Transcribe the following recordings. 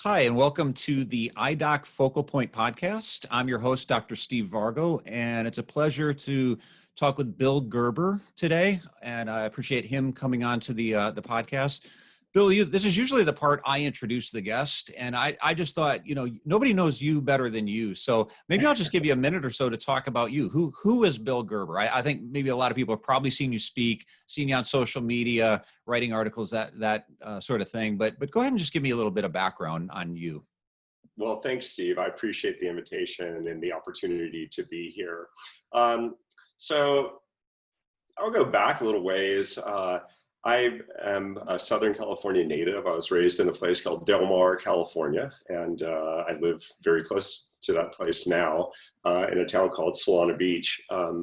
Hi, and welcome to the iDoc Focal Point podcast. I'm your host, Dr. Steve Vargo, and it's a pleasure to talk with Bill Gerber today, and I appreciate him coming on to the podcast. Bill, this is usually the part I introduce the guest, and I just thought, nobody knows you better than you, so maybe I'll just give you a minute or so to talk about you. Who is Bill Gerber? I think maybe a lot of people have probably seen you speak, seen you on social media, writing articles, that sort of thing, but go ahead and just give me a little bit of background on you. Well, thanks, Steve. I appreciate the invitation and the opportunity to be here. So I'll go back a little ways. I am a Southern California native. I was raised in a place called Del Mar, California, and I live very close to that place now in a town called Solana Beach.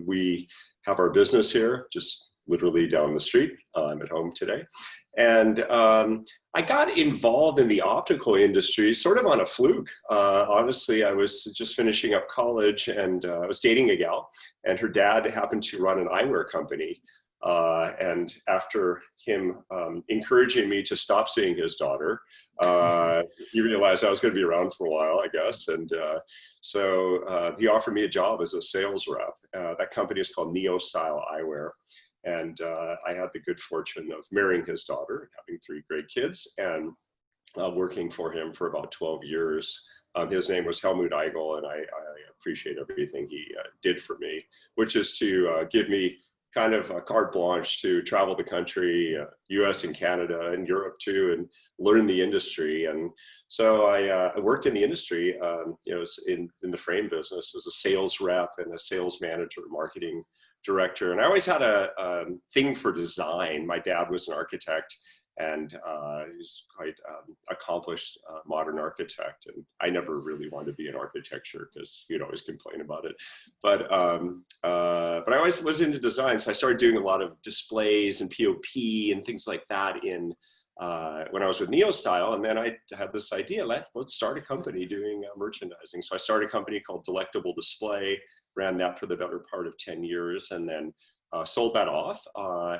We have our business here, just literally down the street. I'm at home today. And I got involved in the optical industry sort of on a fluke. Honestly, I was just finishing up college and I was dating a gal, and her dad happened to run an eyewear company. And after him encouraging me to stop seeing his daughter, he realized I was going to be around for a while, I guess. And so he offered me a job as a sales rep. That company is called Neo Style Eyewear. And I had the good fortune of marrying his daughter, having 3 great kids, and working for him for about 12 years. His name was Helmut Eigel, and I appreciate everything he did for me, which is to give me kind of a carte blanche to travel the country, US and Canada and Europe too, and learn the industry. And so I worked in the industry, in the frame business as a sales rep and a sales manager, marketing director. And I always had a thing for design. My dad was an architect, and he's quite accomplished modern architect. And I never really wanted to be in architecture because he'd always complain about it. But I always was into design, so I started doing a lot of displays and POP and things like that when I was with NeoStyle. And then I had this idea, let's start a company doing merchandising. So I started a company called Delectable Display, ran that for the better part of 10 years, and then sold that off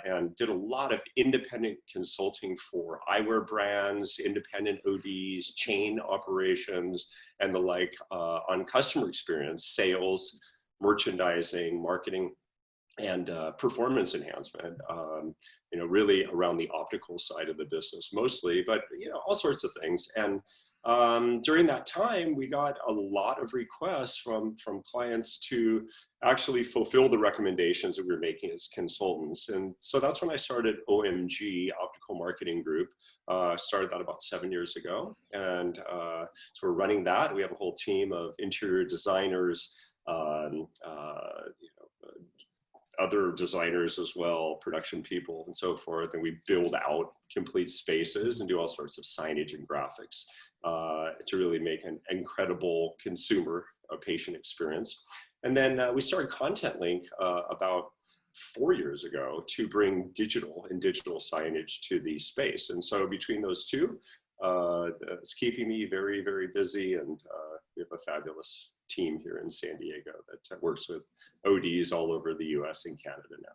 and did a lot of independent consulting for eyewear brands, independent ODs, chain operations, and the like on customer experience, sales, merchandising, marketing, and performance enhancement, really around the optical side of the business mostly, but all sorts of things. And during that time, we got a lot of requests from clients to actually fulfill the recommendations that we were making as consultants. And so that's when I started OMG, Optical Marketing Group. Started that about 7 years ago. And so we're running that. We have a whole team of interior designers, other designers as well, production people and so forth. And we build out complete spaces and do all sorts of signage and graphics to really make an incredible consumer patient experience. And then we started Content Link about 4 years ago to bring digital signage to the space. And so between those two, it's keeping me very, very busy. And we have a fabulous team here in San Diego that works with ODs all over the US and Canada now.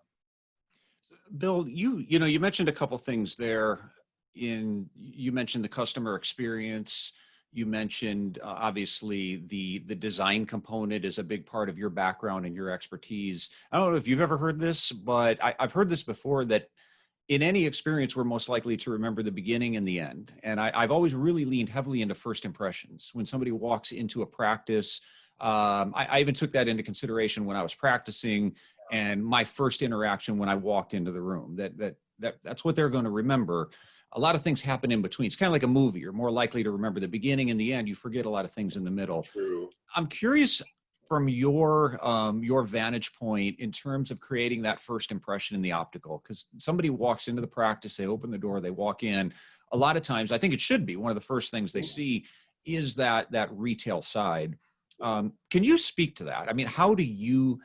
Bill, you mentioned a couple things there. You mentioned the customer experience. You mentioned obviously the design component is a big part of your background and your expertise. I don't know if you've ever heard this, but I've heard this before, that in any experience, we're most likely to remember the beginning and the end. And I've always really leaned heavily into first impressions. When somebody walks into a practice, I even took that into consideration when I was practicing, and my first interaction when I walked into the room, that's what they're going to remember. A lot of things happen in between. It's kind of like a movie. You're more likely to remember the beginning and the end. You forget a lot of things in the middle. True. I'm curious from your vantage point in terms of creating that first impression in the optical, because somebody walks into the practice, they open the door, they walk in. A lot of times, I think it should be one of the first things they see is that retail side. Can you speak to that? I mean, how do you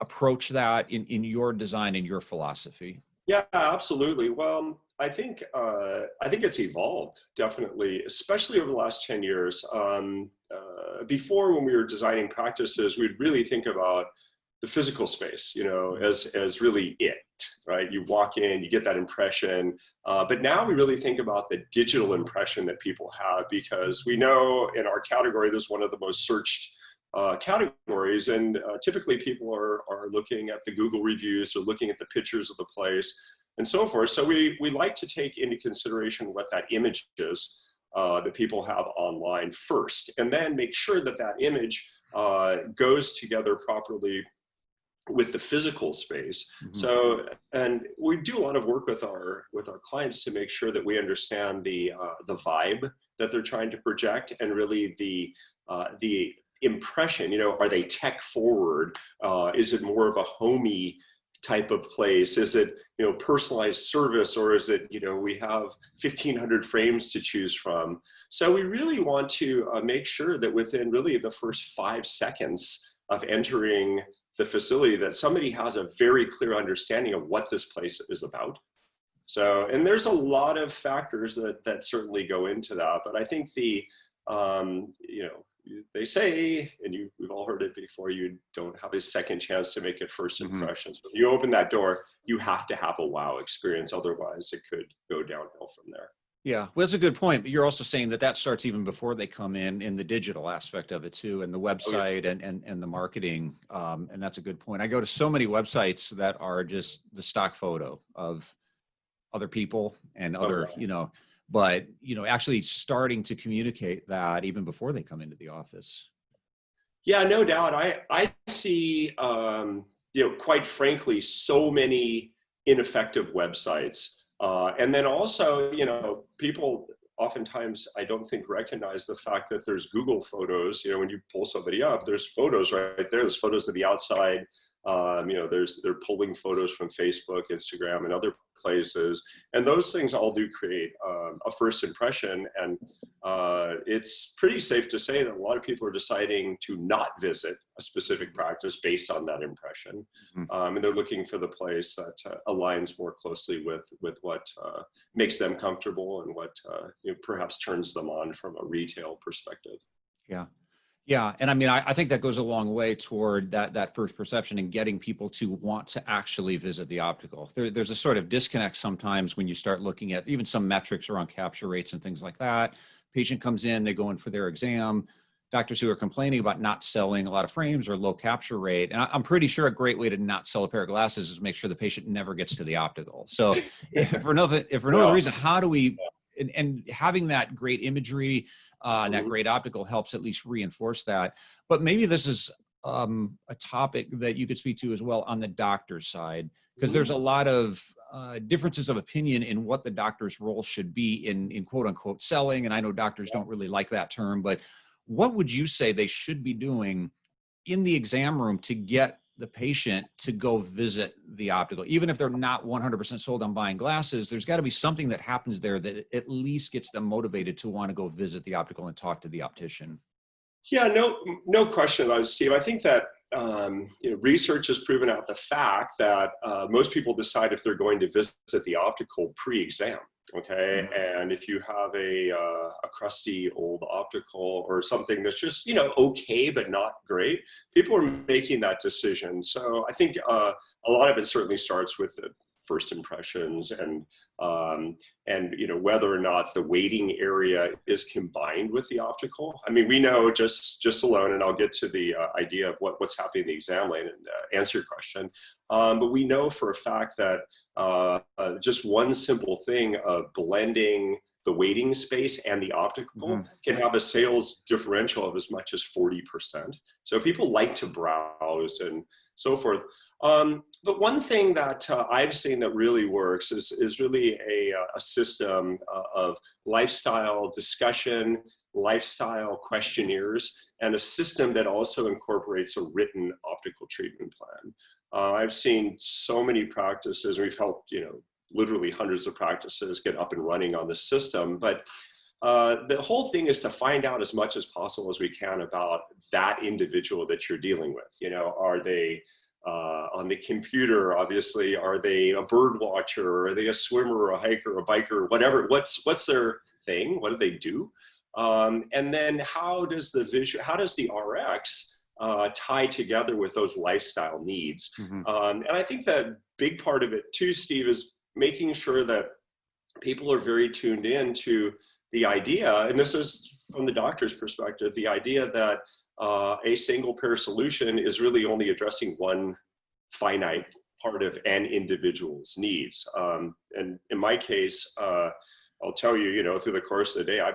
approach that in your design and your philosophy? Yeah, absolutely. Well, I think it's evolved definitely, especially over the last 10 years. Before, when we were designing practices, we'd really think about the physical space, as really it, right? You walk in, you get that impression, but now we really think about the digital impression that people have, because we know in our category, this is one of the most searched categories, and typically people are looking at the Google reviews or looking at the pictures of the place and so forth. So we like to take into consideration what that image is that people have online first, and then make sure that that image goes together properly with the physical space. Mhm. So, and we do a lot of work with our clients to make sure that we understand the vibe that they're trying to project, and really the impression. Are they tech forward? Is it more of a homey type of place? Is it personalized service, or is it we have 1,500 frames to choose from? So we really want to make sure that within really the first 5 seconds of entering the facility, that somebody has a very clear understanding of what this place is about. So, and there's a lot of factors that certainly go into that, but I think the they say, and we've all heard it before, you don't have a second chance to make it first impressions. When you open that door, you have to have a wow experience. Otherwise, it could go downhill from there. Yeah, well, that's a good point. But you're also saying that starts even before they come in the digital aspect of it too, and the website and the marketing. And that's a good point. I go to so many websites that are just the stock photo of other people and other, but actually starting to communicate that even before they come into the office. Yeah, no doubt. I see, quite frankly, so many ineffective websites. And then also, people oftentimes, I don't think, recognize the fact that there's Google photos. When you pull somebody up, there's photos right there. There's photos of the outside. They're pulling photos from Facebook, Instagram, and other places. And those things all do create a first impression. And it's pretty safe to say that a lot of people are deciding to not visit a specific practice based on that impression. And they're looking for the place that aligns more closely with what makes them comfortable, and what perhaps turns them on from a retail perspective. Yeah. Yeah. And I mean, I think that goes a long way toward that first perception and getting people to want to actually visit the optical. There's a sort of disconnect sometimes when you start looking at even some metrics around capture rates and things like that. Patient comes in, they go in for their exam. Doctors who are complaining about not selling a lot of frames or low capture rate. And I'm pretty sure a great way to not sell a pair of glasses is make sure the patient never gets to the optical. So if for no other reason, how do we, and having that great imagery, and that great optical helps at least reinforce that. But maybe this is a topic that you could speak to as well on the doctor's side, because there's a lot of differences of opinion in what the doctor's role should be in quote unquote selling. And I know doctors don't really like that term, but what would you say they should be doing in the exam room to get the patient to go visit the optical? Even if they're not 100% sold on buying glasses, there's got to be something that happens there that at least gets them motivated to want to go visit the optical and talk to the optician. Yeah, no question about it, Steve. I think that research has proven out the fact that most people decide if they're going to visit the optical pre-exam. Okay, and if you have a crusty old optical or something that's just okay but not great, people are making that decision. So I think a lot of it certainly starts with the first impressions, and whether or not the waiting area is combined with the optical. I mean, we know just alone, and I'll get to the idea of what's happening in the exam lane and answer your question. But we know for a fact that just one simple thing of blending the waiting space and the optical can have a sales differential of as much as 40%. So people like to browse and so forth. But one thing that I've seen that really works is really a system of lifestyle discussion, lifestyle questionnaires, and a system that also incorporates a written optical treatment plan. I've seen so many practices, we've helped, literally hundreds of practices get up and running on this system, but the whole thing is to find out as much as possible as we can about that individual that you're dealing with. Are they on the computer, obviously? Are they a bird watcher? Are they a swimmer, or a hiker, or a biker, whatever? What's their thing? What do they do? And then how does the RX tie together with those lifestyle needs. Mhm. And I think that big part of it too, Steve, is making sure that people are very tuned in to the idea, and this is from the doctor's perspective, the idea that a single pair solution is really only addressing one finite part of an individual's needs. And in my case, I'll tell you, through the course of the day, I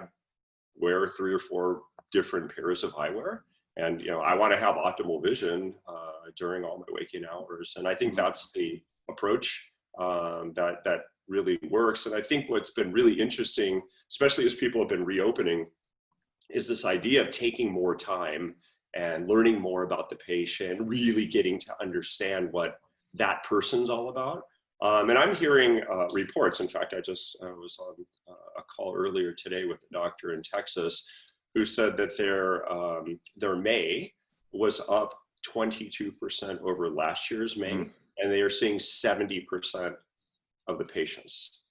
wear 3 or 4 different pairs of eyewear. And, I want to have optimal vision during all my waking hours. And I think that's the approach that really works. And I think what's been really interesting, especially as people have been reopening, is this idea of taking more time and learning more about the patient, really getting to understand what that person's all about. And I'm hearing reports. In fact, I just was on a call earlier today with a doctor in Texas who said that their May was up 22% over last year's May, and they are seeing 70% of the patients.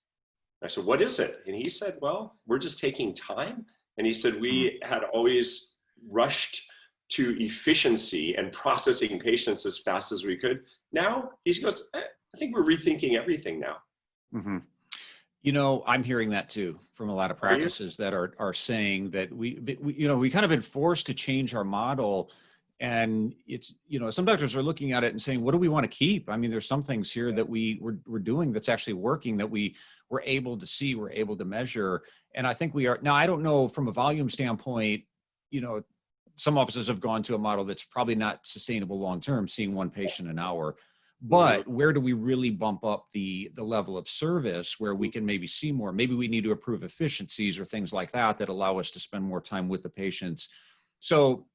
I said, what is it? And he said, well, we're just taking time. And he said, we had always rushed to efficiency and processing patients as fast as we could. Now, he goes, I think we're rethinking everything now. Mm-hmm. I'm hearing that too from a lot of practices that are saying that we kind of been forced to change our model. And it's, some doctors are looking at it and saying, what do we want to keep? I mean, there's some things here that we're doing that's actually working, that we're able to see, we're able to measure. And I think we are now, I don't know from a volume standpoint, some offices have gone to a model that's probably not sustainable long-term, seeing one patient an hour. But where do we really bump up the level of service where we can maybe see more? Maybe we need to improve efficiencies or things like that allow us to spend more time with the patients. So,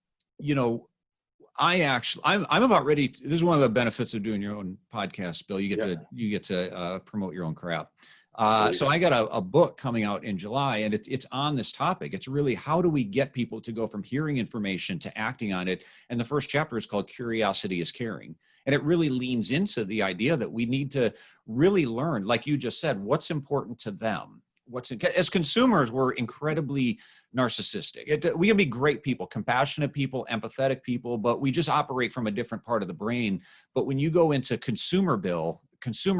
I'm about ready. This is one of the benefits of doing your own podcast, Bill. You get to promote your own crap. So I got a book coming out in July, and it's on this topic. It's really, how do we get people to go from hearing information to acting on it? And the first chapter is called Curiosity is Caring. And it really leans into the idea that we need to really learn, like you just said, what's important to them. As consumers, we're incredibly narcissistic. We can be great people, compassionate people, empathetic people, but we just operate from a different part of the brain. But when you go into consumer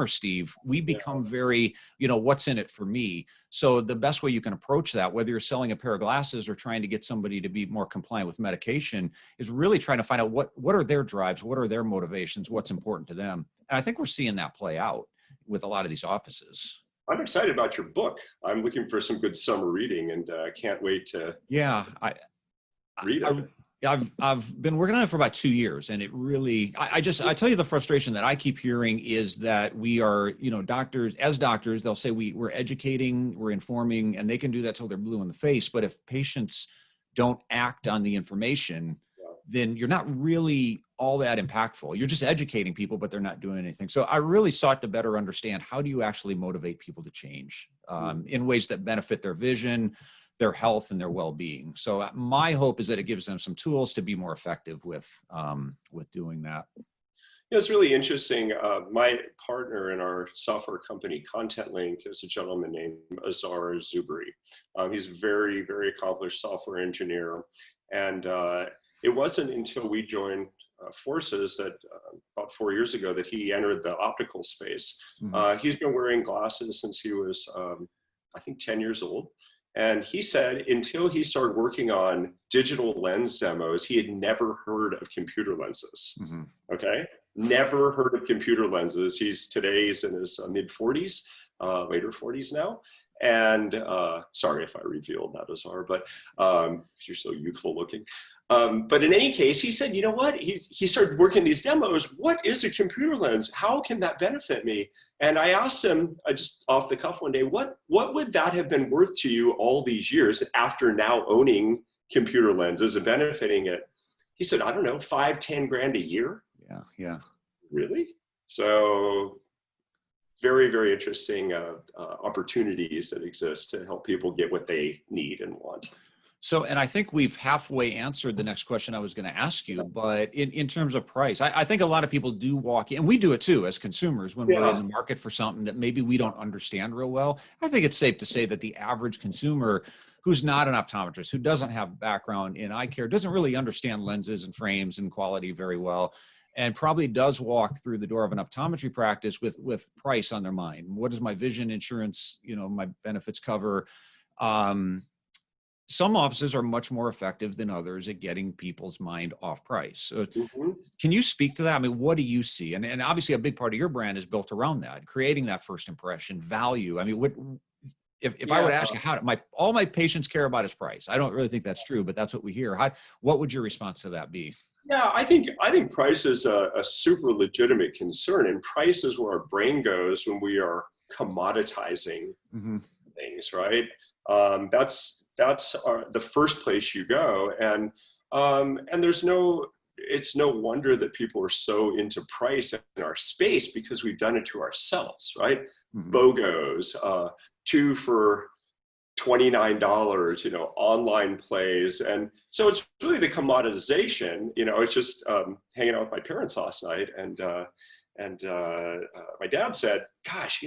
Steve, we become very, what's in it for me? So the best way you can approach that, whether you're selling a pair of glasses or trying to get somebody to be more compliant with medication, is really trying to find out what are their drives, what are their motivations, what's important to them. And I think we're seeing that play out with a lot of these offices. I'm excited about your book. I'm looking for some good summer reading, and I can't wait to read it. I've been working on it for about 2 years, and it really, I tell you, the frustration that I keep hearing is that we are, doctors, they'll say we're educating, we're informing, and they can do that till they're blue in the face. But if patients don't act on the information, then you're not really all that impactful. You're just educating people, but they're not doing anything. So I really sought to better understand, how do you actually motivate people to change in ways that benefit their vision, their health, and their well-being. So my hope is that it gives them some tools to be more effective with doing that. It's really interesting. My partner in our software company, Content Link, is a gentleman named Azar Zubri. He's a very, very accomplished software engineer. And it wasn't until we joined forces that about 4 years ago that he entered the optical space. He's been wearing glasses since he was, I think, 10 years old. And he said until he started working on digital lens demos, he had never heard of computer lenses. Okay? Never heard of computer lenses. He's in his mid 40s, later 40s now. And sorry if I revealed that, Azar, but you're so youthful looking. But in any case, he said, you know what? He started working these demos. What is a computer lens? How can that benefit me? And I asked him, just off the cuff one day, what would that have been worth to you all these years after now owning computer lenses and benefiting it? He said, I don't know, 5-10 grand a year. Yeah. Really? So very, very interesting opportunities that exist to help people get what they need and want. So, and I think we've halfway answered the next question I was going to ask you, but in terms of price, I think a lot of people do walk in, and we do it too as consumers when we're in the market for something that maybe we don't understand real well. I think it's safe to say that the average consumer who's not an optometrist, who doesn't have background in eye care, doesn't really understand lenses and frames and quality very well, and probably does walk through the door of an optometry practice with price on their mind. What does my vision insurance, my benefits cover? Some offices are much more effective than others at getting people's mind off price. So Mhm. can you speak to that? I mean, what do you see? And obviously a big part of your brand is built around that, creating that first impression, value. I mean, if I were Yeah. to ask you all my patients care about is price. I don't really think that's true, but that's what we hear. What would your response to that be? Yeah, I think price is a super legitimate concern, and price is where our brain goes when we are commoditizing Mm-hmm. things, right? That's the first place you go, and it's no wonder that people are so into price in our space because we've done it to ourselves, right? Mm-hmm. BOGOs, 2 for $29, online plays. And so it's really the commoditization. It's just hanging out with my parents last night, and my dad said, gosh,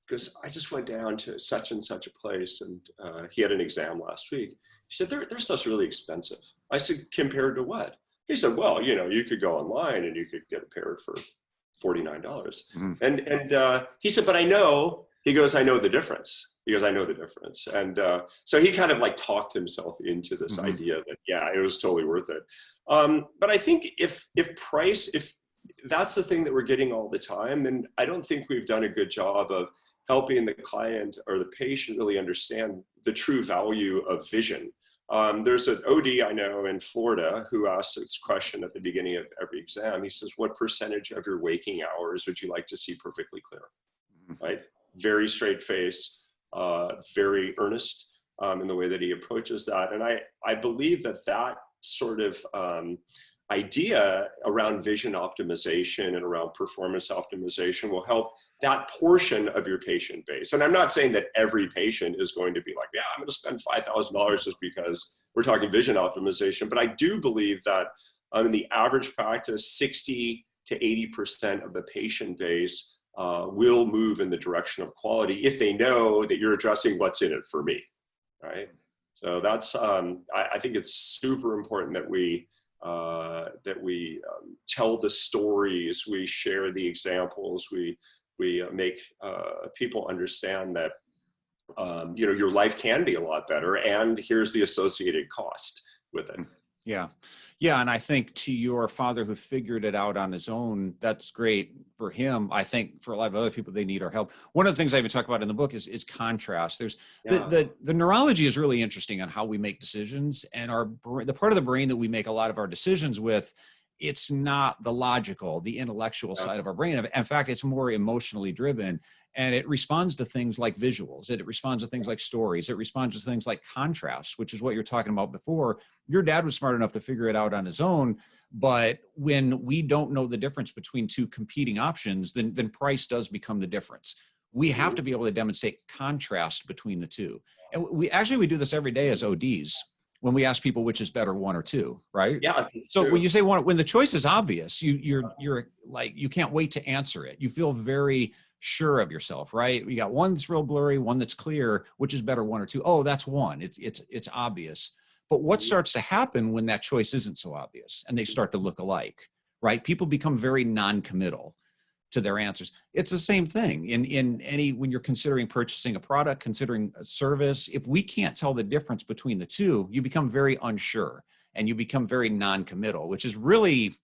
because I just went down to such and such a place, and he had an exam last week. He said, their stuff's really expensive. I said, compared to what? He said, well, you could go online and you could get a pair for $49. Mm-hmm. And he said, but I know the difference. He goes, I know the difference. And so he kind of like talked himself into this Mm-hmm. idea that, yeah, it was totally worth it. But I think if that's the thing that we're getting all the time, then I don't think we've done a good job of helping the client or the patient really understand the true value of vision. There's an OD I know in Florida who asks this question at the beginning of every exam. He says, what percentage of your waking hours would you like to see perfectly clear? Right? Very straight face, very earnest in the way that he approaches that. And I believe that sort of idea around vision optimization and around performance optimization will help that portion of your patient base. And I'm not saying that every patient is going to be like, yeah, I'm going to spend $5,000 just because we're talking vision optimization. But I do believe that in the average practice, 60 to 80% of the patient base will move in the direction of quality if they know that you're addressing what's in it for me, right? So that's, I think it's super important that we tell the stories, we share the examples, we make people understand that your life can be a lot better, and here's the associated cost with it. Yeah. Yeah. And I think to your father who figured it out on his own, that's great for him. I think for a lot of other people, they need our help. One of the things I even talk about in the book is contrast. There's the neurology is really interesting on how we make decisions, and the part of the brain that we make a lot of our decisions with, it's not the logical, the intellectual side of our brain. In fact, it's more emotionally driven. And it responds to things like visuals. It responds to things like stories. It responds to things like contrast, which is what you're talking about before. Your dad was smart enough to figure it out on his own. But when we don't know the difference between two competing options, then price does become the difference. We have to be able to demonstrate contrast between the two. And we do this every day as ODs when we ask people which is better, one or two, right? Yeah. So when you say one, when the choice is obvious, you're like, you can't wait to answer it. You feel very sure of yourself, right? You got one that's real blurry, one that's clear, which is better, one or two. Oh, that's one. It's obvious. But what starts to happen when that choice isn't so obvious and they start to look alike, right? People become very non-committal to their answers. It's the same thing when you're considering purchasing a product, considering a service. If we can't tell the difference between the two, you become very unsure and you become very non-committal, which is really,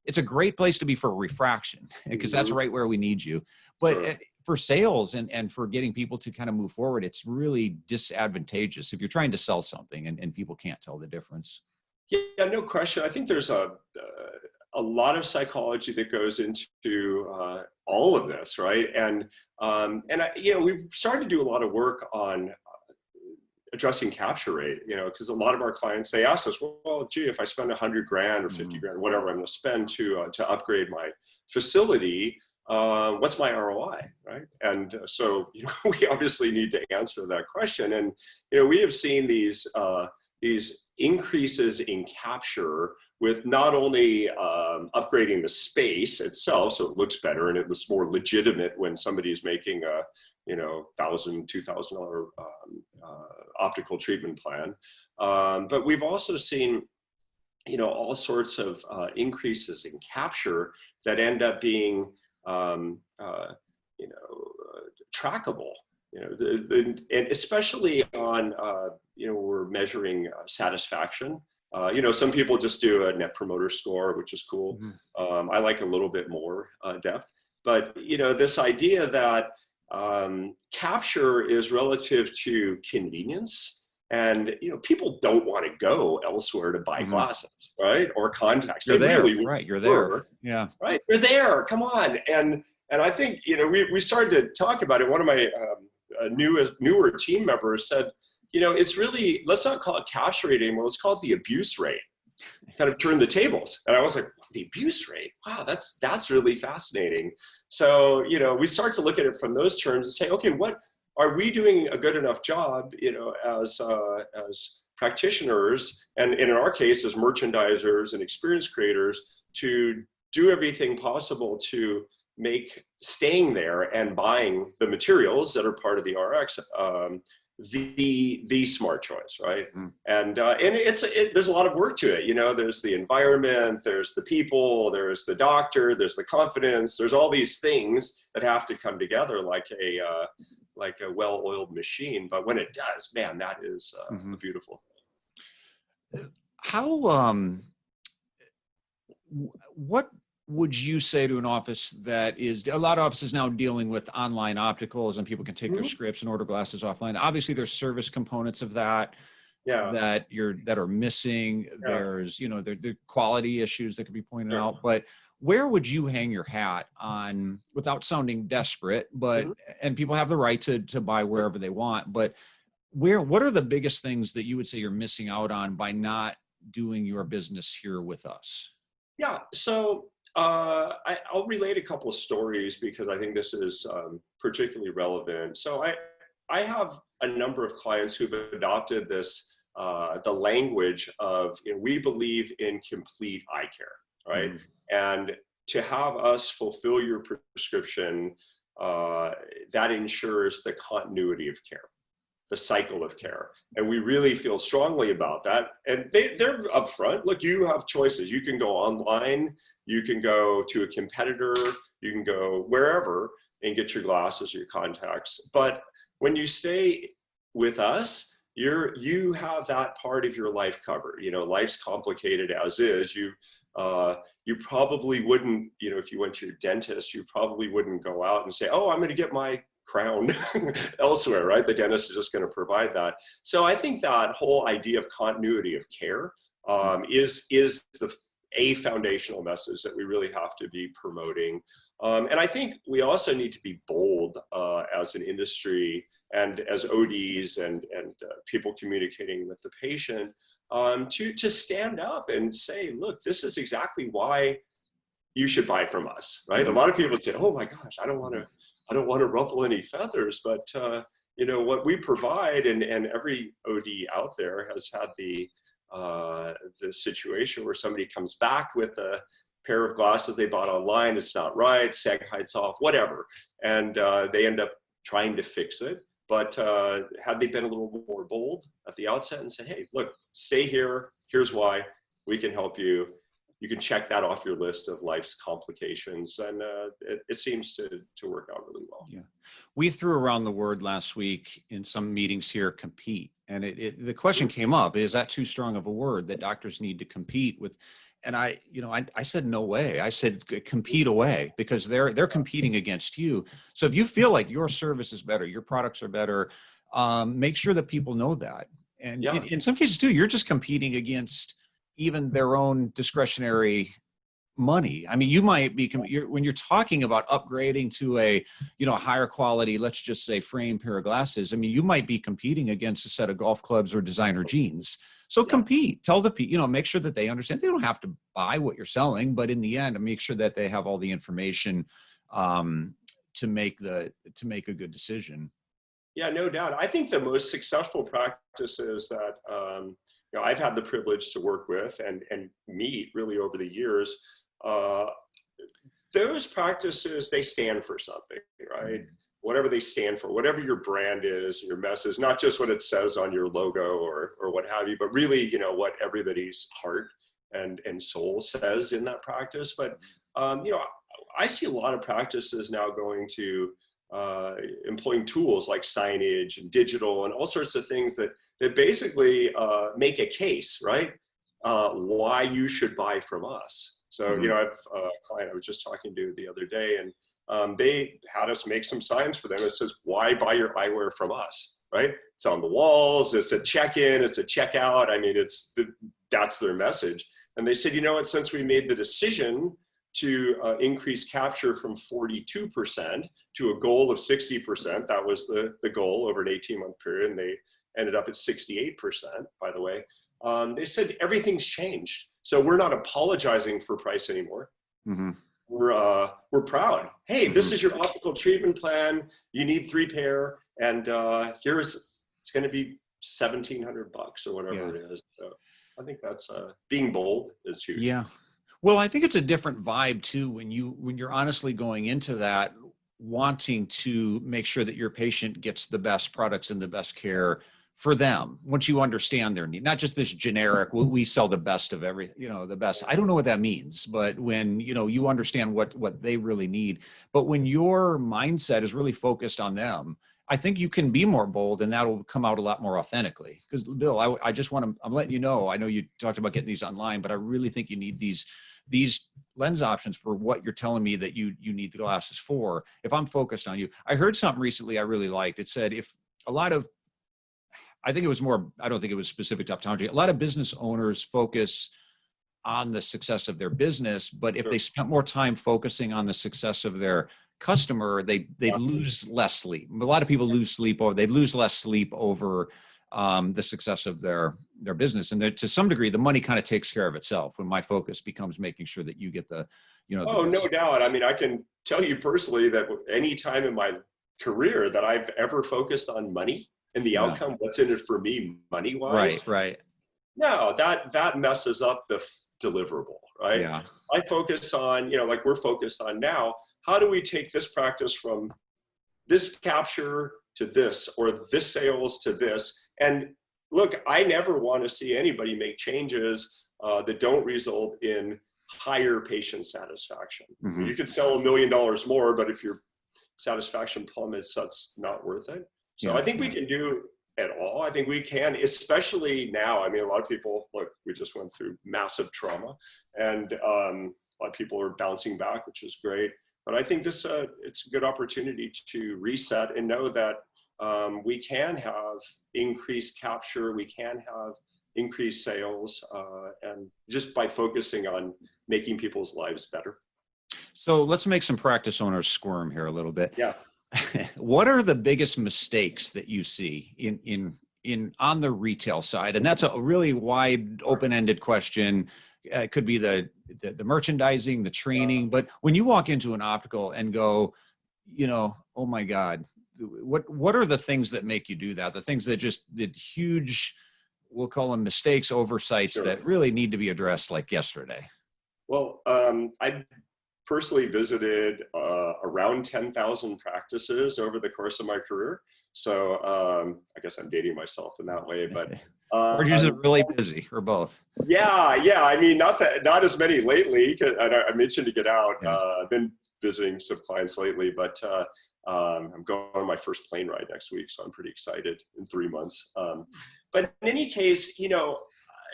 it's a great place to be for refraction because that's right where we need you. But for sales and for getting people to kind of move forward, it's really disadvantageous if you're trying to sell something and people can't tell the difference. Yeah, no question. I think there's a lot of psychology that goes into all of this, right? And we've started to do a lot of work on addressing capture rate, because a lot of our clients, they ask us, well, gee, if I spend $100 grand or 50 grand, whatever I'm going to spend to upgrade my facility, what's my ROI, right? And so, we obviously need to answer that question. And, we have seen these increases in capture with not only upgrading the space itself, so it looks better and it looks more legitimate when somebody's making a $1,000, $2,000 optical treatment plan. But we've also seen, all sorts of increases in capture that end up being, trackable. And especially on, we're measuring satisfaction. Some people just do a net promoter score, which is cool. I like a little bit more depth. But, this idea that capture is relative to convenience. And, people don't want to go elsewhere to buy glasses, right? Or contacts. You're They there, really right? You're prefer, there. Yeah. right? You're there. Come on. And I think, we started to talk about it. One of my newer team members said, it's really, let's not call it capture rate anymore. Let's call it the abuse rate. Kind of turned the tables. And I was like, the abuse rate? Wow, that's really fascinating. So, we start to look at it from those terms and say, okay, what are we doing a good enough job, as practitioners, and in our case, as merchandisers and experience creators, to do everything possible to make staying there and buying the materials that are part of the RX the smart choice, right? And there's a lot of work to it. There's the environment, there's the people, there's the doctor, there's the confidence, there's all these things that have to come together like a well-oiled machine. But when it does, man, that is beautiful. How what would you say to an office that is, a lot of offices now dealing with online opticals and people can take their scripts and order glasses offline? Obviously there's service components of that that are missing. There's, the quality issues that could be pointed out, but where would you hang your hat on, without sounding desperate, but, and people have the right to buy wherever they want, but what are the biggest things that you would say you're missing out on by not doing your business here with us? Yeah. So, I'll relate a couple of stories because I think this is particularly relevant. So I have a number of clients who've adopted this, the language of, we believe in complete eye care, right? And to have us fulfill your prescription, that ensures the continuity of care, the cycle of care. And we really feel strongly about that. And they're upfront. Look, you have choices. You can go online, you can go to a competitor, you can go wherever and get your glasses or your contacts. But when you stay with us, you have that part of your life covered. Life's complicated as is. You probably wouldn't, if you went to your dentist, you probably wouldn't go out and say, oh, I'm going to get my crown elsewhere, right? The dentist is just going to provide that. So I think that whole idea of continuity of care is a foundational message that we really have to be promoting. And I think we also need to be bold as an industry and as ODs and people communicating with the patient to stand up and say, look, this is exactly why you should buy from us, right? A lot of people say, oh my gosh, I don't want to ruffle any feathers, but what we provide, and every OD out there has had the situation where somebody comes back with a pair of glasses they bought online, it's not right, sag hides off, whatever, and they end up trying to fix it. But had they been a little more bold at the outset and said, hey, look, stay here, here's why, we can help you. You can check that off your list of life's complications. And it seems to work out really well. Yeah. We threw around the word last week in some meetings here, compete. And the question came up, is that too strong of a word that doctors need to compete with? And I said, no way. I said, compete away, because they're competing against you. So if you feel like your service is better, your products are better, make sure that people know that. And in some cases too, you're just competing against even their own discretionary money. I mean, you might be, when you're talking about upgrading to a, higher quality, let's just say frame pair of glasses. I mean, you might be competing against a set of golf clubs or designer jeans. So compete, tell the people, make sure that they understand they don't have to buy what you're selling, but in the end, make sure that they have all the information to make a good decision. Yeah, no doubt. I think the most successful practices that, I've had the privilege to work with and meet really over the years, those practices, they stand for something, right? whatever they stand for, whatever your brand is, your message, not just what it says on your logo or what have you, but really, you know, what everybody's heart and soul says in that practice. But, you know, I see a lot of practices now going to employing tools like signage and digital and all sorts of things that basically make a case, right? Why you should buy from us. So, you know, I have a client I was just talking to the other day, and they had us make some signs for them. It says, why buy your eyewear from us, right? It's on the walls, it's a check-in, it's a checkout. I mean, that's their message. And they said, you know what, since we made the decision to increase capture from 42% to a goal of 60%, that was the goal over an 18-month period, and they ended up at 68%, by the way. They said everything's changed. So we're not apologizing for price anymore. We're proud. Hey, this is your optical treatment plan. You need 3 pair, and it's going to be $1,700 or whatever it is. So I think that's being bold is huge. Yeah. Well, I think it's a different vibe too when you're honestly going into that, wanting to make sure that your patient gets the best products and the best care for them. Once you understand their need, not just this generic, we sell the best of everything, you know, the best. I don't know what that means, but when, you know, you understand what they really need, but when your mindset is really focused on them, I think you can be more bold, and that'll come out a lot more authentically. Because Bill, I just want to, I'm letting you know, I know you talked about getting these online, but I really think you need these lens options for what you're telling me that you need the glasses for. If I'm focused on you, I heard something recently I really liked. It said, if a lot of, I think it was more, I don't think it was specific to optometry. A lot of business owners focus on the success of their business, but if they spent more time focusing on the success of their customer, they'd lose less sleep. A lot of people lose sleep, or they lose less sleep over the success of their business. And to some degree, the money kind of takes care of itself when my focus becomes making sure that you get the, you know. Oh, no doubt. I mean, I can tell you personally that any time in my career that I've ever focused on money and the outcome, what's in it for me money-wise. Right. No, that messes up the deliverable, right? Yeah. I focus on, you know, like we're focused on now, how do we take this practice from this capture to this, or this sales to this? And look, I never want to see anybody make changes that don't result in higher patient satisfaction. You could sell $1 million more, but if your satisfaction plummets, that's not worth it. So I think we can do it all. I think we can, especially now. I mean, a lot of people, look, we just went through massive trauma, and a lot of people are bouncing back, which is great. But I think this it's a good opportunity to reset and know that we can have increased capture, we can have increased sales, and just by focusing on making people's lives better. So let's make some practice owners squirm here a little bit. Yeah. What are the biggest mistakes that you see in on the retail side? And that's a really wide, open-ended question. It could be the merchandising, the training, but when you walk into an optical and go, you know, oh my God, what are the things that make you do that? The things that just did huge, we'll call them mistakes, oversights that really need to be addressed, like yesterday. Well, I personally visited around 10,000 practices over the course of my career. So I guess I'm dating myself in that way, but or you're just really busy, or both. Yeah. I mean, not as many lately. I mentioned to get out. I've been visiting some clients lately, but I'm going on my first plane ride next week, so I'm pretty excited in 3 months. But in any case, you know,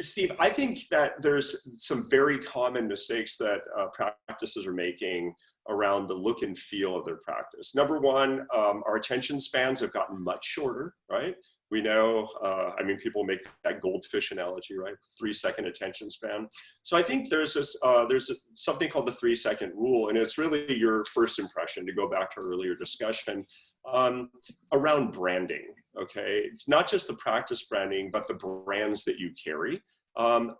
Steve, I think that there's some very common mistakes that practices are making around the look and feel of their practice. Number one, our attention spans have gotten much shorter, right? We know, I mean, people make that goldfish analogy, right? 3-second attention span. So I think there's something called the 3-second rule, and it's really your first impression, to go back to our earlier discussion, around branding, okay? It's not just the practice branding, but the brands that you carry. 9.5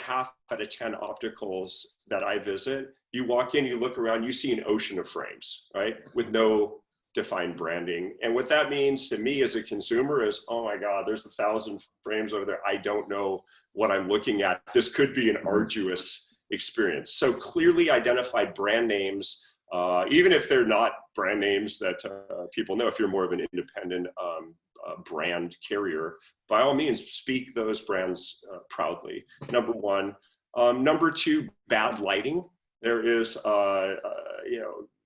out of 10 opticals that I visit, you walk in, you look around, you see an ocean of frames, right? With no defined branding. And what that means to me as a consumer is, oh my God, there's 1,000 frames over there. I don't know what I'm looking at. This could be an arduous experience. So clearly identified brand names even if they're not brand names that people know. If you're more of an independent brand carrier, by all means, speak those brands proudly. Number one. Number two, bad lighting. There is,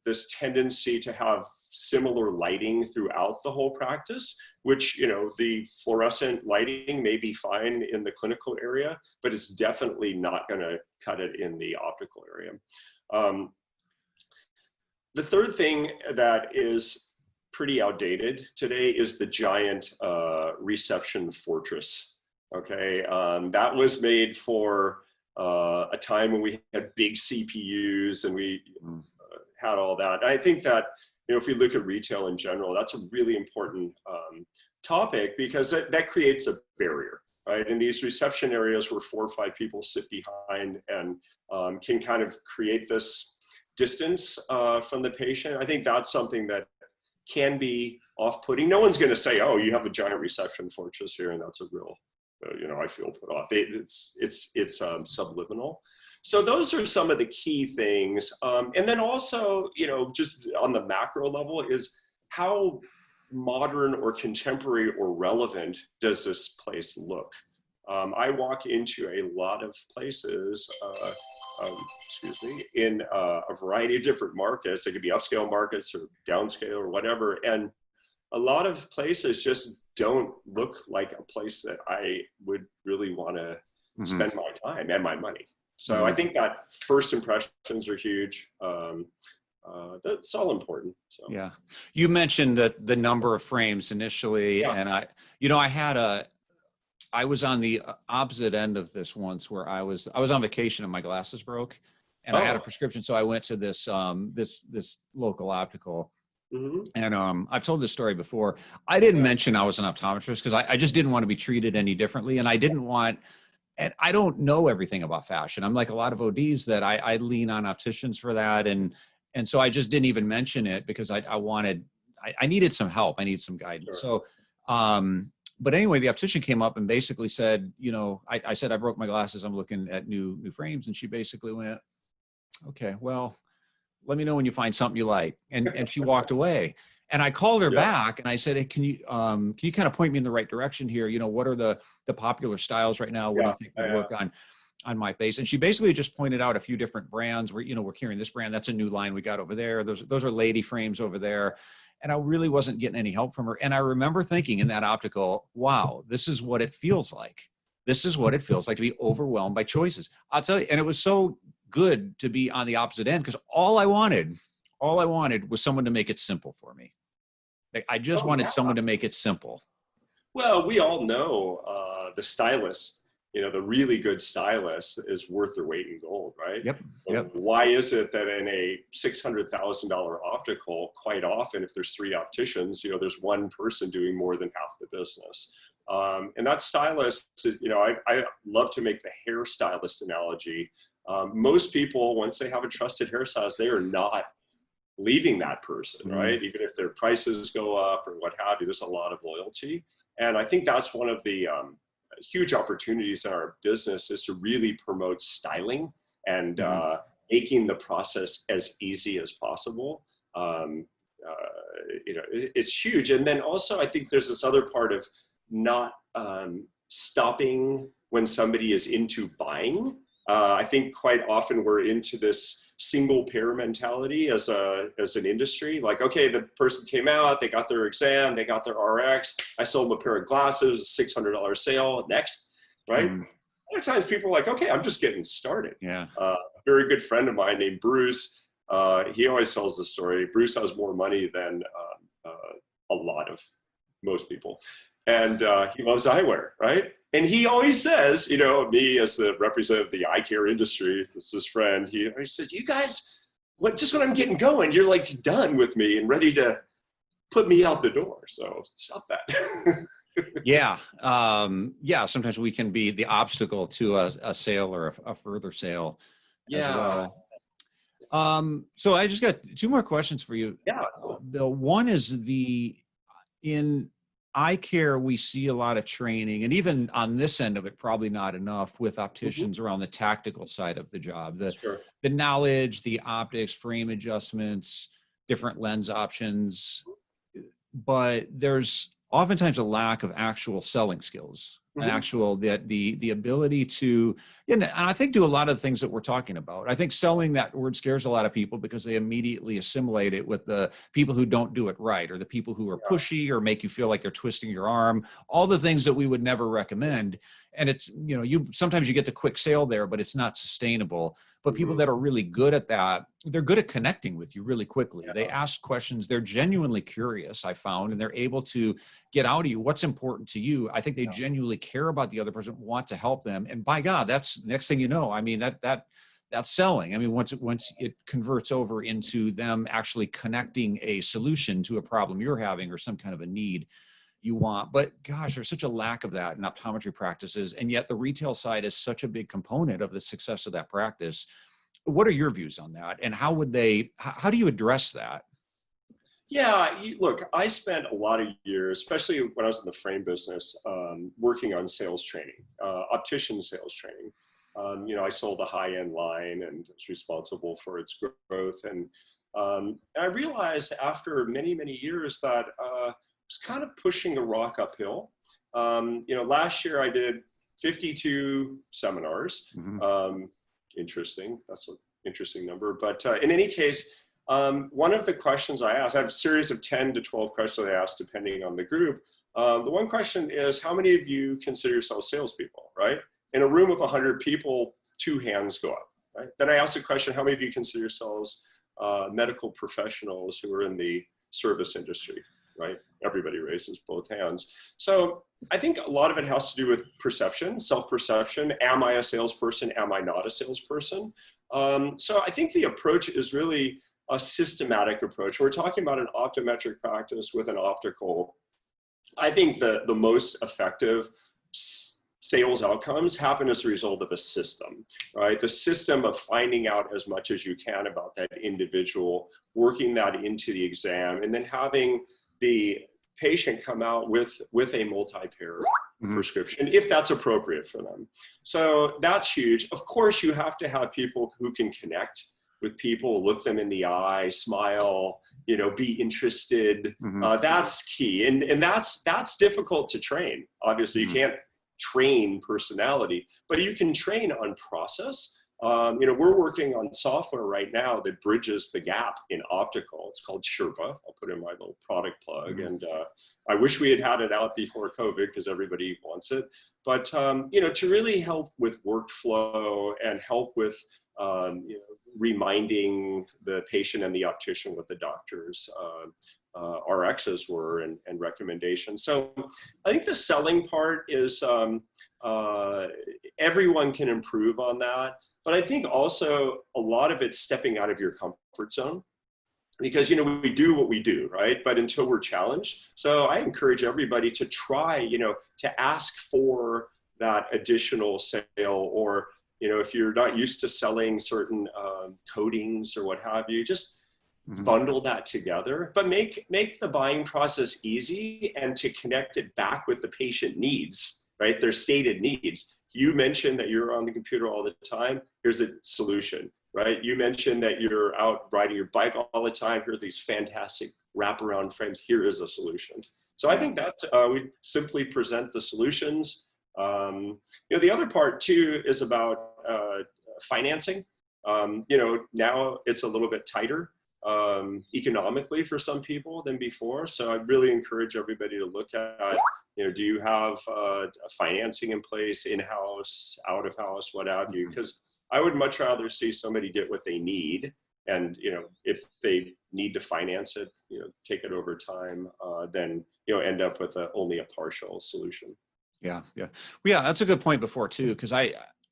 this tendency to have similar lighting throughout the whole practice, which, the fluorescent lighting may be fine in the clinical area, but it's definitely not going to cut it in the optical area. The third thing that is pretty outdated today is the giant reception fortress. Okay, that was made for a time when we had big CPUs and we had all that. I think that, if we look at retail in general, that's a really important topic, because that creates a barrier, right? In these reception areas where 4 or 5 people sit behind and can kind of create this distance from the patient, I think that's something that can be off-putting. No one's going to say, "Oh, you have a giant reception fortress here," and that's a real, I feel put off. It's subliminal. So those are some of the key things. And then also, just on the macro level, is how modern or contemporary or relevant does this place look? I walk into a lot of places, in a variety of different markets. It could be upscale markets or downscale or whatever. And a lot of places just don't look like a place that I would really want to spend my time and my money. So I think that first impressions are huge. That's all important. So. Yeah. You mentioned that the number of frames initially, and I was on the opposite end of this once, where I was on vacation and my glasses broke, and I had a prescription. So I went to this local optical. And I've told this story before. I didn't mention I was an optometrist because I just didn't want to be treated any differently. And I didn't want, and I don't know everything about fashion. I'm like a lot of ODs that I lean on opticians for that. And so I just didn't even mention it because I needed some help. I need some guidance. Sure. So, but anyway, the optician came up and basically said, I said, I broke my glasses. I'm looking at new frames. And she basically went, "Okay, well, let me know when you find something you like." And she walked away. And I called her back and I said, "Hey, can you kind of point me in the right direction here? What are the popular styles right now? What do you think would work on my face?" And she basically just pointed out a few different brands where, we're carrying this brand. That's a new line we got over there. Those are lady frames over there. And I really wasn't getting any help from her. And I remember thinking in that optical, wow, this is what it feels like. This is what it feels like to be overwhelmed by choices. I'll tell you, and it was so good to be on the opposite end, because all I wanted was someone to make it simple for me. Like, I just wanted someone to make it simple. Well, we all know the stylist, the really good stylist is worth their weight in gold, right? Yep. Why is it that in a $600,000 optical, quite often, if there's 3 opticians, there's one person doing more than half the business? And that stylist, I love to make the hairstylist analogy. Most people, once they have a trusted hairstylist, they are not leaving that person, right? Even if their prices go up or what have you, there's a lot of loyalty. And I think that's one of the huge opportunities in our business, is to really promote styling and making the process as easy as possible. It's huge. And then also, I think there's this other part of not stopping when somebody is into buying. I think quite often we're into this single pair mentality as an industry. Like, okay, the person came out, they got their exam, they got their RX, I sold them a pair of glasses, $600 sale, next, right? Other times people are like, okay, I'm just getting started. Yeah. A very good friend of mine named Bruce, he always tells the story. Bruce has more money than a lot of most people. And he loves eyewear, right? And he always says, me as the representative of the eye care industry, this is his friend, he says, "You guys, just when I'm getting going, you're like done with me and ready to put me out the door. So stop that." Yeah. Sometimes we can be the obstacle to a sale or a further sale as well. So I just got 2 more questions for you, Yeah. Bill. One is eye care, we see a lot of training, and even on this end of it, probably not enough with Mhm. opticians around the tactical side of the job, Sure. the knowledge, the optics, frame adjustments, different lens options. But there's oftentimes a lack of actual selling skills, an Mhm. actual that the ability to, and I think do a lot of the things that we're talking about. I think selling, that word scares a lot of people because they immediately assimilate it with the people who don't do it right, or the people who are Yeah. pushy or make you feel like they're twisting your arm, all the things that we would never recommend. And it's, you sometimes you get the quick sale there, but it's not sustainable. But people Mhm. that are really good at that, they're good at connecting with you really quickly. They Yeah. ask questions, they're genuinely curious, I found, and they're able to get out of you what's important to you. I think they genuinely care about the other person, want to help them. And by God, that's next thing you know. I mean, that's selling. I mean, once it converts over into them actually connecting a solution to a problem you're having or some kind of a need you want. But gosh, there's such a lack of that in optometry practices. And yet the retail side is such a big component of the success of that practice. What are your views on that? And how do you address that? Yeah, look, I spent a lot of years, especially when I was in the frame business, working on sales training, optician sales training. I sold a high-end line and was responsible for its growth. And I realized after many, many years that I was kind of pushing a rock uphill. Last year I did 52 seminars. Mhm. Interesting. That's an interesting number. But in any case, one of the questions I asked, I have a series of 10 to 12 questions I ask depending on the group. The one question is, how many of you consider yourselves salespeople, right? In a room of 100 people, 2 hands go up, right? Then I ask the question, how many of you consider yourselves medical professionals who are in the service industry, right? Everybody raises both hands. So I think a lot of it has to do with perception, self-perception. Am I a salesperson? Am I not a salesperson? So I think the approach is really a systematic approach. We're talking about an optometric practice with an optical. I think the most effective sales outcomes happen as a result of a system, right? The system of finding out as much as you can about that individual, working that into the exam, and then having the patient come out with a multi-pair Mhm. prescription if that's appropriate for them. So that's huge. Of course, you have to have people who can connect with people, look them in the eye, smile, be interested. Mhm. That's key. And that's difficult to train. Obviously, you Mhm. can't train personality, but you can train on process. We're working on software right now that bridges the gap in optical. It's called Sherpa. I'll put in my little product plug. Mhm. And I wish we had it out before COVID because everybody wants it. But, to really help with workflow and help with, reminding the patient and the optician what the doctor's RXs were and recommendations. So I think the selling part is everyone can improve on that. But I think also a lot of it's stepping out of your comfort zone because, we do what we do, right? But until we're challenged. So I encourage everybody to try, to ask for that additional sale or, if you're not used to selling certain coatings or what have you, just Mhm. bundle that together, but make the buying process easy and to connect it back with the patient needs, right? Their stated needs. You mentioned that you're on the computer all the time. Here's a solution, right? You mentioned that you're out riding your bike all the time. Here are these fantastic wraparound frames. Here is a solution. So I Yeah. think that we simply present the solutions. The other part too is about financing. Now it's a little bit tighter economically for some people than before. So I really encourage everybody to look at, do you have financing in place, in-house, out of house, what have you? Mhm. Because I would much rather see somebody get what they need. And, if they need to finance it, take it over time, than, end up with only a partial solution. Yeah, yeah. Well, yeah, that's a good point before too, because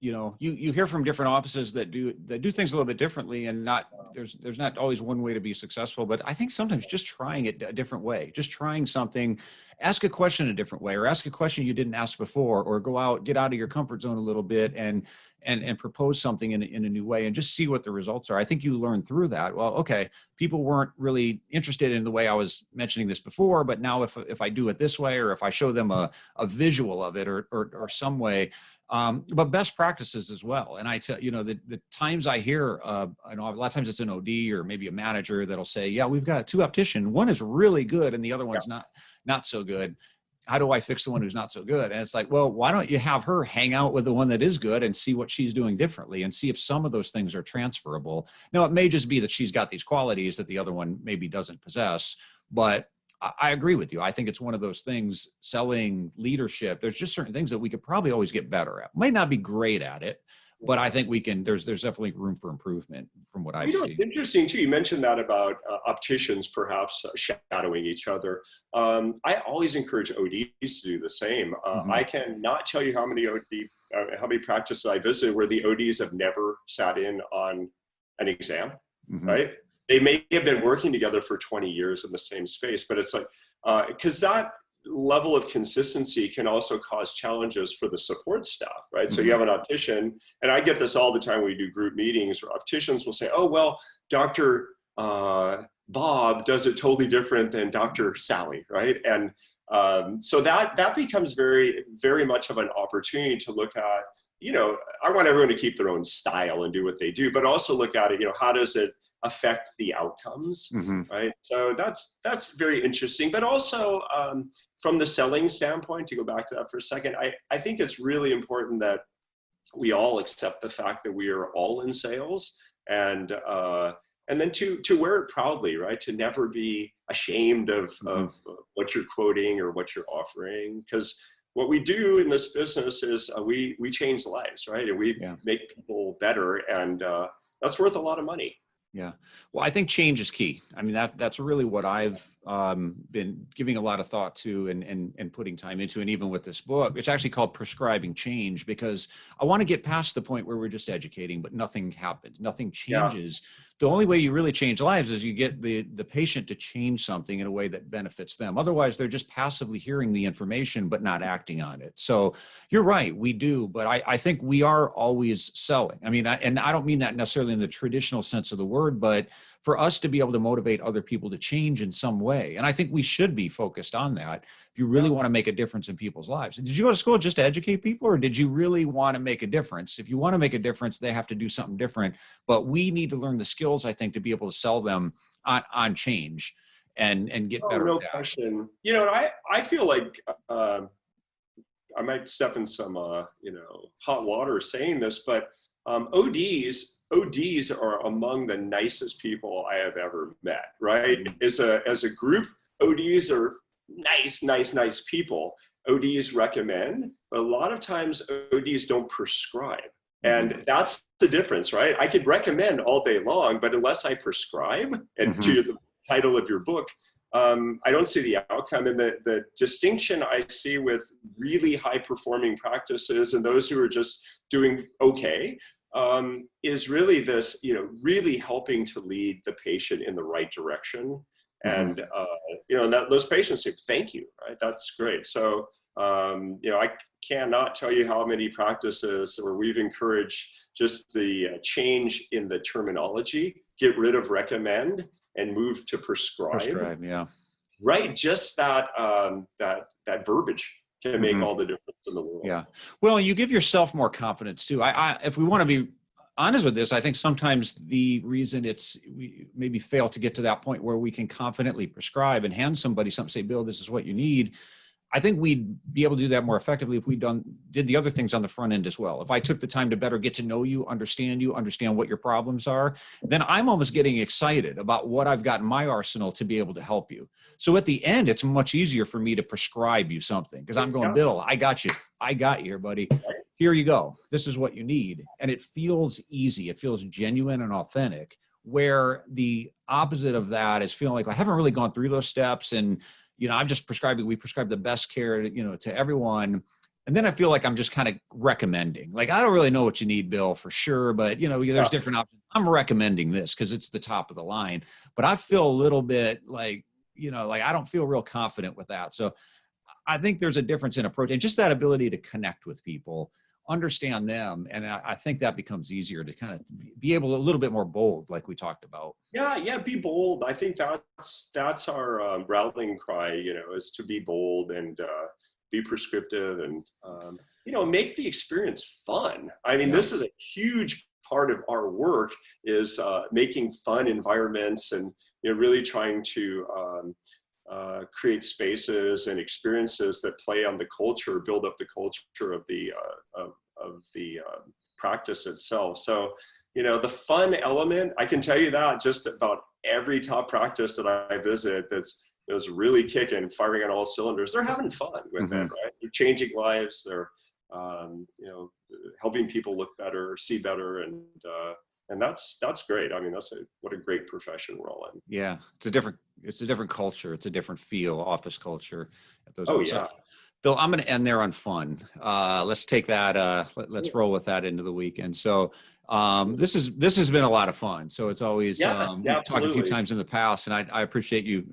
you hear from different offices that do things a little bit differently, and there's not always one way to be successful. But I think sometimes just trying it a different way, just trying something, ask a question a different way, or ask a question you didn't ask before, or get out of your comfort zone a little bit and propose something in a new way, and just see what the results are. I think you learn through that. Well, okay, people weren't really interested in the way I was mentioning this before, but now if I do it this way, or if I show them a visual of it or some way, but best practices as well. And I tell the times I hear, a lot of times it's an OD or maybe a manager that'll say, yeah, we've got 2 opticians. One is really good and the other one's not so good. How do I fix the one who's not so good? And it's like, well, why don't you have her hang out with the one that is good and see what she's doing differently, and see if some of those things are transferable. Now, it may just be that she's got these qualities that the other one maybe doesn't possess, but I agree with you. I think it's one of those things, selling leadership. There's just certain things that we could probably always get better at. Might not be great at it, but I think we can, there's definitely room for improvement from what I see. It's interesting too. You mentioned that about opticians perhaps shadowing each other. I always encourage ODs to do the same. I cannot tell you how many practices I visited where the ODs have never sat in on an exam, right? They may have been working together for 20 years in the same space, but it's like, because that level of consistency can also cause challenges for the support staff, right? So you have an optician, and I get this all the time when we do group meetings, where opticians will say, oh, well, Dr. Bob does it totally different than Dr. Sally, right? And so that becomes very, very much of an opportunity to look at, I want everyone to keep their own style and do what they do, but also look at it, how does it affect the outcomes, right? So that's very interesting. But also from the selling standpoint, to go back to that for a second, I think it's really important that we all accept the fact that we are all in sales, and then to wear it proudly, right? To never be ashamed of what you're quoting or what you're offering, because what we do in this business is we change lives, right? And we make people better, and that's worth a lot of money. Yeah. Well, I think change is key. I mean, that's really what I've been giving a lot of thought to and putting time into. And even with this book, it's actually called Prescribing Change, because I want to get past the point where we're just educating, but nothing happens, nothing changes. The only way you really change lives is you get the patient to change something in a way that benefits them. Otherwise, they're just passively hearing the information, but not acting on it. So you're right, we do, but I think we are always selling. I mean, and I don't mean that necessarily in the traditional sense of the word, but for us to be able to motivate other people to change in some way. And I think we should be focused on that if you really want to make a difference in people's lives. Did you go to school just to educate people, or did you really want to make a difference? If you want to make a difference, they have to do something different. But we need to learn the skills, I think, to be able to sell them on change and get better no at that. Question. I feel like I might step in some hot water saying this, but ODs are among the nicest people I have ever met, right? As a group, ODs are nice people. ODs recommend, but a lot of times ODs don't prescribe. And that's the difference, right? I could recommend all day long, but unless I prescribe, and to the title of your book, I don't see the outcome. And the distinction I see with really high performing practices and those who are just doing okay, is really this, really helping to lead the patient in the right direction. And, that those patients say, thank you, right? That's great. So, I cannot tell you how many practices where we've encouraged just the change in the terminology, get rid of recommend and move to prescribe. Prescribe, yeah. Right. Just that verbiage can make all the difference in the world. Yeah. Well, you give yourself more confidence too. If we want to be honest with this, I think sometimes the reason we maybe fail to get to that point where we can confidently prescribe and hand somebody something, say, Bill, this is what you need. I think we'd be able to do that more effectively if we did the other things on the front end as well. If I took the time to better get to know you, understand what your problems are, then I'm almost getting excited about what I've got in my arsenal to be able to help you. So at the end, it's much easier for me to prescribe you something because I'm going, Bill, I got you. I got you here, buddy. Here you go. This is what you need. And it feels easy. It feels genuine and authentic, where the opposite of that is feeling like I haven't really gone through those steps, and I'm just we prescribe the best care, to everyone. And then I feel like I'm just kind of recommending. Like, I don't really know what you need, Bill, for sure, but there's different options. I'm recommending this because it's the top of the line. But I feel a little bit like, like I don't feel real confident with that. So I think there's a difference in approach and just that ability to connect with people, understand them. And I think that becomes easier to kind of be able a little bit more bold, like we talked about. Yeah, be bold. I think that's our rallying cry, is to be bold and be prescriptive and, make the experience fun. I mean, this is a huge part of our work is making fun environments and, really trying to create spaces and experiences that play on the culture, build up the culture of the practice itself. So, the fun element, I can tell you that just about every top practice that I visit that's really kicking, firing on all cylinders, they're having fun with it, right? They're changing lives. They're, helping people look better, see better, and that's great. I mean, what a great profession we're all in. Yeah, it's a different culture. It's a different feel, office culture at those. Oh Events. yeah. So, Bill, I'm going to end there on fun. Let's take that. Let's roll with that into the weekend. So this has been a lot of fun. So it's always we've talked a few times in the past, and I appreciate you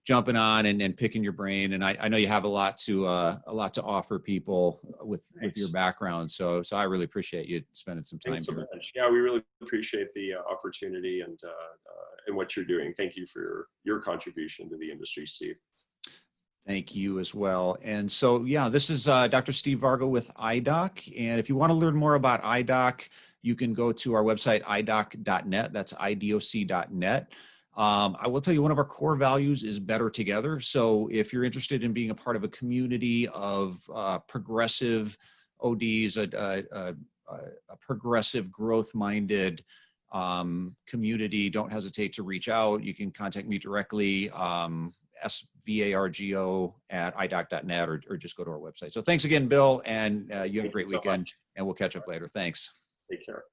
jumping on and picking your brain. And I know you have a lot to offer people with your background. So I really appreciate you spending some time here. Yeah, we really appreciate the opportunity and what you're doing. Thank you for your contribution to the industry, Steve. Thank you as well. And so, yeah, this is Dr. Steve Vargo with iDoc. And if you want to learn more about iDoc, you can go to our website, idoc.net. That's idoc.net. I will tell you, one of our core values is better together. So if you're interested in being a part of a community of progressive ODs, a progressive growth-minded community, don't hesitate to reach out. You can contact me directly. SVARGO@idoc.net or just go to our website. So thanks again, Bill, and you have a great weekend, and we'll catch up later. Thanks. Take care.